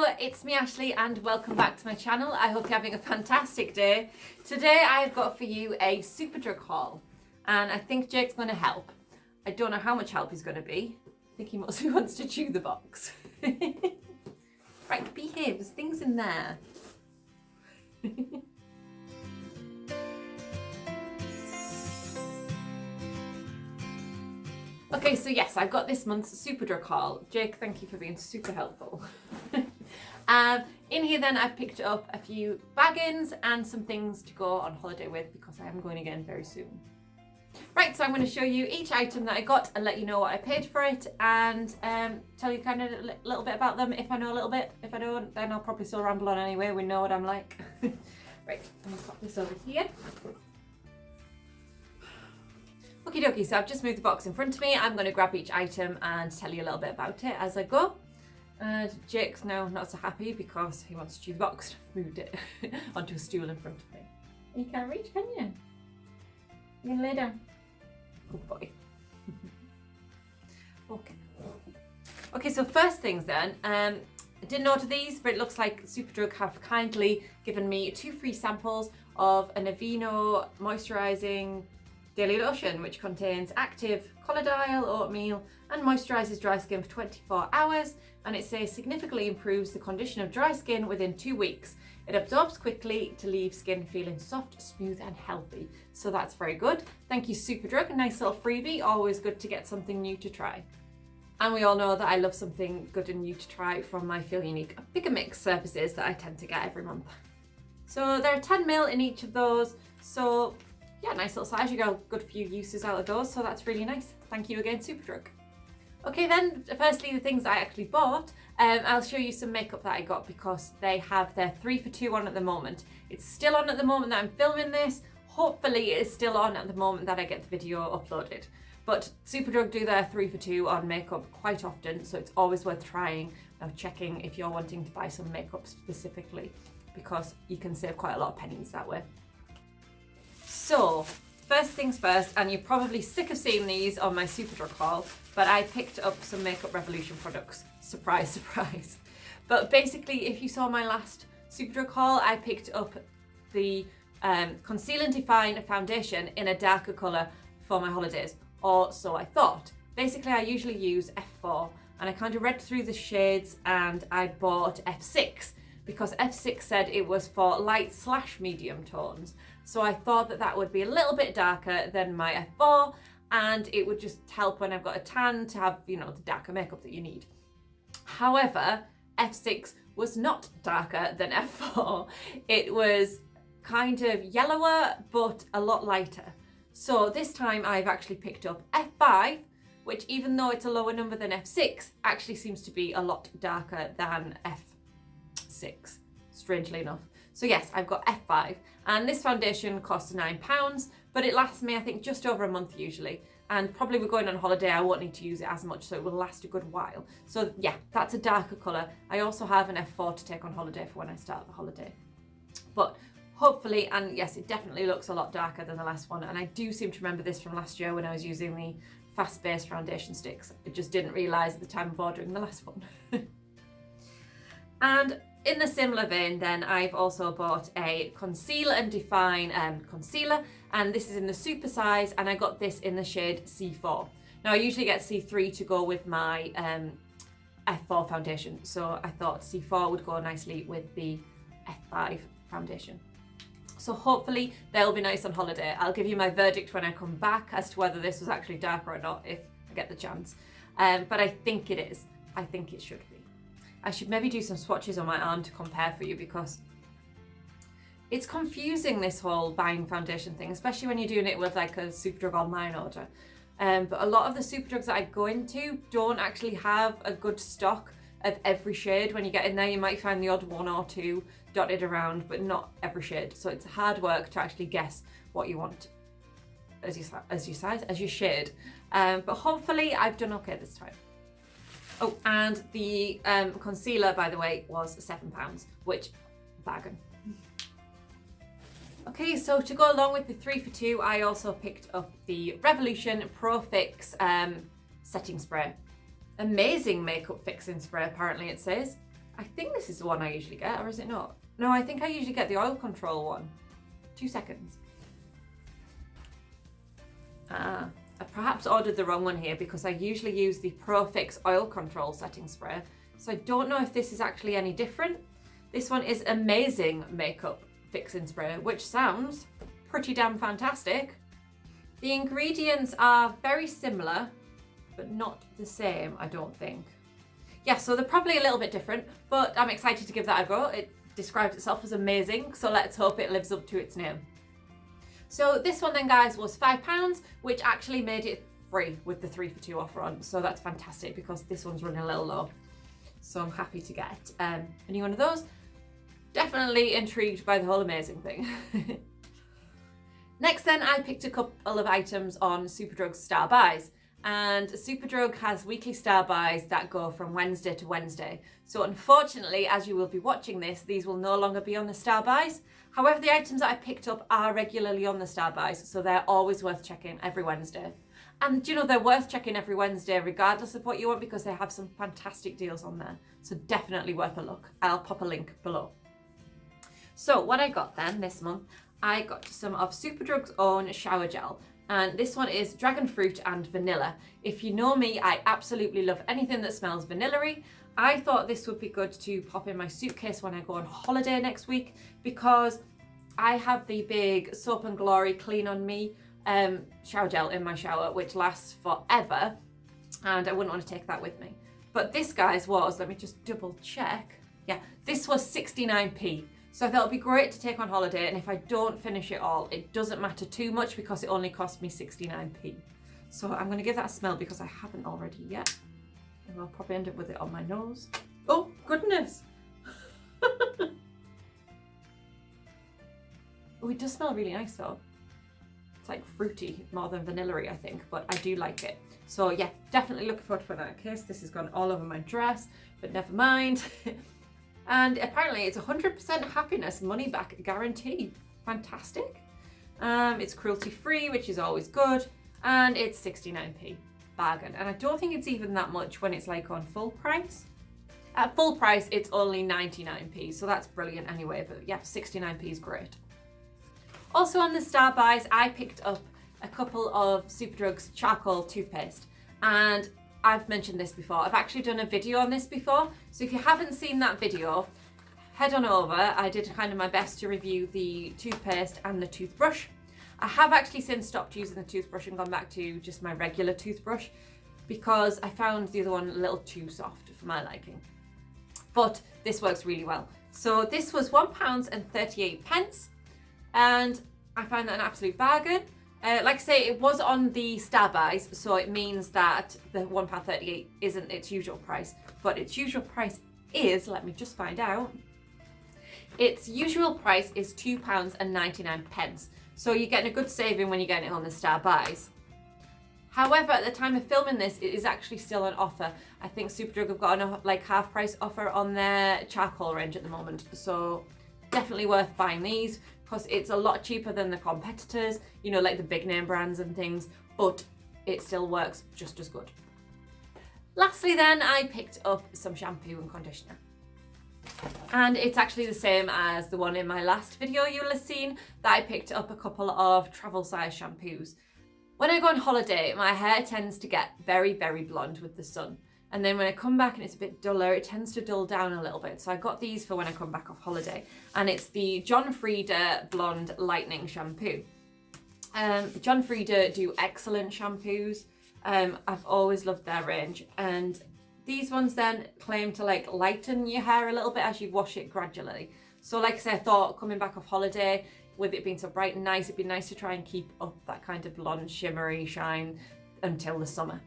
it's me Ashley and welcome back to my channel. I hope you're having a fantastic day. Today I've got for you a Superdrug haul and I think Jake's going to help. I don't know how much help he's going to be. I think he mostly wants to chew the box. Right, behave, there's things in there. Okay, so yes, I've got this month's Superdrug haul. Jake, thank you for being super helpful. In here then I've picked up a few baggins and some things to go on holiday with because I am going again very soon. Right, so I'm going to show you each item that I got and let you know what I paid for it and tell you kind of a little bit about them if I know a little bit. If I don't, then I'll probably still ramble on anyway. We know what I'm like. Right, I'm going to pop this over here. Okie dokie, so I've just moved the box in front of me. I'm going to grab each item and tell you a little bit about it as I go. Jake's now not so happy because he wants to chew the box. Moved it onto a stool in front of me. You can't reach, can you? You can lay down. Good boy. Okay. Okay, so first things then. I didn't order these, but it looks like Superdrug have kindly given me 2 free samples of an Aveeno moisturising daily lotion, which contains active collodial oatmeal and moisturises dry skin for 24 hours, and it says significantly improves the condition of dry skin within 2 weeks. It absorbs quickly to leave skin feeling soft, smooth and healthy. So that's very good. Thank you Superdrug, a nice little freebie, always good to get something new to try. And we all know that I love something good and new to try from my Feel Unique Pick and Mix services that I tend to get every month. So there are 10ml in each of those, so yeah, nice little size. You got a good few uses out of those, so that's really nice. Thank you again, Superdrug. Okay then, firstly the things I actually bought. I'll show you some makeup that I got because they have their 3 for 2 on at the moment. It's still on at the moment that I'm filming this. Hopefully it is still on at the moment that I get the video uploaded. But Superdrug do their 3 for 2 on makeup quite often, so it's always worth trying or checking if you're wanting to buy some makeup specifically because you can save quite a lot of pennies that way. So, first things first, and you're probably sick of seeing these on my Superdrug haul, but I picked up some Makeup Revolution products. Surprise, surprise. But basically, if you saw my last Superdrug haul, I picked up the Conceal and Define foundation in a darker colour for my holidays, or so I thought. Basically, I usually use F4, and I kind of read through the shades and I bought F6 because F6 said it was for light/medium tones. So I thought that that would be a little bit darker than my F4 and it would just help when I've got a tan to have, you know, the darker makeup that you need. However, F6 was not darker than F4. It was kind of yellower, but a lot lighter. So this time I've actually picked up F5, which even though it's a lower number than F6, actually seems to be a lot darker than F6, strangely enough. So yes, I've got F5 and this foundation costs £9, but it lasts me I think just over a month usually. And probably we're going on holiday, I won't need to use it as much, so it will last a good while. So yeah, that's a darker colour. I also have an F4 to take on holiday for when I start the holiday. But hopefully, and yes, it definitely looks a lot darker than the last one. And I do seem to remember this from last year when I was using the Fast Base foundation sticks. I just didn't realise at the time of ordering the last one. And in a similar vein then, I've also bought a Conceal and Define concealer, and this is in the super size, and I got this in the shade C4. Now I usually get C3 to go with my F4 foundation, so I thought C4 would go nicely with the F5 foundation. So hopefully they'll be nice on holiday. I'll give you my verdict when I come back as to whether this was actually darker or not if I get the chance. But I think it is. I think it should be. I should maybe do some swatches on my arm to compare for you because it's confusing, this whole buying foundation thing, especially when you're doing it with like a Superdrug online order. But a lot of the Superdrugs that I go into don't actually have a good stock of every shade. When you get in there, you might find the odd 1 or 2 dotted around, but not every shade. So it's hard work to actually guess what you want as your shade. But hopefully I've done okay this time. Oh, and the concealer, by the way, was £7, which bargain. Okay, so to go along with the 3 for 2, I also picked up the Revolution Pro Fix setting spray. Amazing makeup fixing spray, apparently it says. I think this is the one I usually get, or is it not? No, I think I usually get the oil control one. 2 seconds. I perhaps ordered the wrong one here because I usually use the Pro Fix oil control setting spray. So I don't know if this is actually any different. This one is Amazing Makeup Fixing Spray, which sounds pretty damn fantastic. The ingredients are very similar, but not the same, I don't think. Yeah, so they're probably a little bit different, but I'm excited to give that a go. It describes itself as amazing, so let's hope it lives up to its name. So this one then, guys, was £5, which actually made it free with the 3 for 2 offer on. So that's fantastic because this one's running a little low. So I'm happy to get a new one of those. Definitely intrigued by the whole amazing thing. Next then, I picked a couple of items on Superdrug's Star Buys. And Superdrug has weekly Star Buys that go from Wednesday to Wednesday. So unfortunately, as you will be watching this, these will no longer be on the Star Buys. However, the items that I picked up are regularly on the Star Buys, so they're always worth checking every Wednesday. And you know, they're worth checking every Wednesday regardless of what you want because they have some fantastic deals on there. So definitely worth a look. I'll pop a link below. So what I got then this month, I got some of Superdrug's own shower gel. And this one is dragon fruit and vanilla. If you know me, I absolutely love anything that smells vanilla-y. I thought this would be good to pop in my suitcase when I go on holiday next week because I have the big Soap and Glory Clean on Me shower gel in my shower, which lasts forever, and I wouldn't want to take that with me. But this, guys, was, let me just double check. Yeah, this was 69p. So I thought it'd be great to take on holiday, and if I don't finish it all, it doesn't matter too much because it only cost me 69p. So I'm going to give that a smell because I haven't already yet. And I'll probably end up with it on my nose. Oh, goodness. Oh, it does smell really nice though. It's like fruity more than vanilla-y, I think, but I do like it. So yeah, definitely looking forward to putting that in case. This has gone all over my dress, but never mind. And apparently it's 100% happiness money back guarantee. Fantastic. It's cruelty free, which is always good. And it's 69p. Bargain. And I don't think it's even that much when it's like on full price. At full price, it's only 99p. So that's brilliant anyway. But yeah, 69p is great. Also on the Star Buys, I picked up a couple of Superdrug's charcoal toothpaste. And I've mentioned this before. I've actually done a video on this before. So if you haven't seen that video, head on over. I did kind of my best to review the toothpaste and the toothbrush. I have actually since stopped using the toothbrush and gone back to just my regular toothbrush because I found the other one a little too soft for my liking. But this works really well. So this was £1.38 and I found that an absolute bargain. Like I say, it was on the Star Buys, so it means that the £1.38 isn't its usual price, but its usual price is, let me just find out, its usual price is £2.99. So you're getting a good saving when you're getting it on the Star Buys. However, at the time of filming this, it is actually still on offer. I think Superdrug have got a like half price offer on their charcoal range at the moment, so definitely worth buying these. Because it's a lot cheaper than the competitors, you know, like the big name brands and things, but it still works just as good. Lastly then, I picked up some shampoo and conditioner. And it's actually the same as the one in my last video you'll have seen, that I picked up a couple of travel size shampoos. When I go on holiday, my hair tends to get very, very blonde with the sun. And then when I come back and it's a bit duller, it tends to dull down a little bit. So I got these for when I come back off holiday. And it's the John Frieda Blonde Lightening Shampoo. John Frieda do excellent shampoos. I've always loved their range. And these ones then claim to like lighten your hair a little bit as you wash it gradually. So like I said, I thought coming back off holiday, with it being so bright and nice, it'd be nice to try and keep up that kind of blonde shimmery shine until the summer.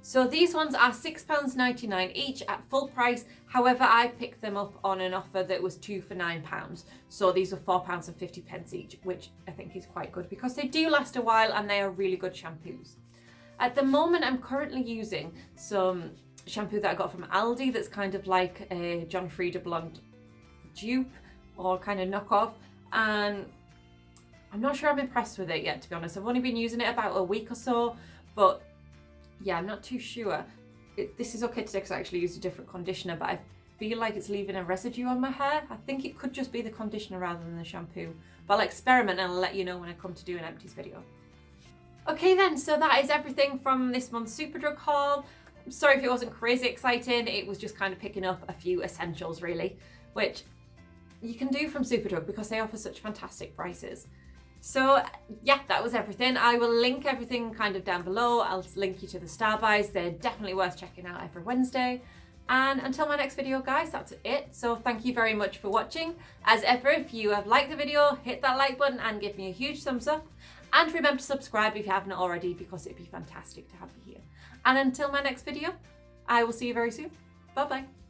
So these ones are £6.99 each at full price. However, I picked them up on an offer that was 2 for £9. So these are £4.50 each, which I think is quite good because they do last a while and they are really good shampoos. At the moment, I'm currently using some shampoo that I got from Aldi that's kind of like a John Frieda Blonde dupe or kind of knockoff. And I'm not sure I'm impressed with it yet, to be honest. I've only been using it about a week or so, but yeah, I'm not too sure. This is okay today because I actually used a different conditioner, but feel like it's leaving a residue on my hair. I think it could just be the conditioner rather than the shampoo. But I'll experiment and I'll let you know when I come to do an empties video. Okay then, so that is everything from this month's Superdrug haul. I'm sorry if it wasn't crazy exciting, it was just kind of picking up a few essentials really, which you can do from Superdrug because they offer such fantastic prices. So yeah, that was everything. I will link everything kind of down below. I'll link you to the star buys. They're definitely worth checking out every Wednesday. And until my next video, guys, that's it. So thank you very much for watching. As ever, if you have liked the video, hit that like button and give me a huge thumbs up. And remember to subscribe if you haven't already, because it'd be fantastic to have you here. And until my next video, I will see you very soon. Bye bye.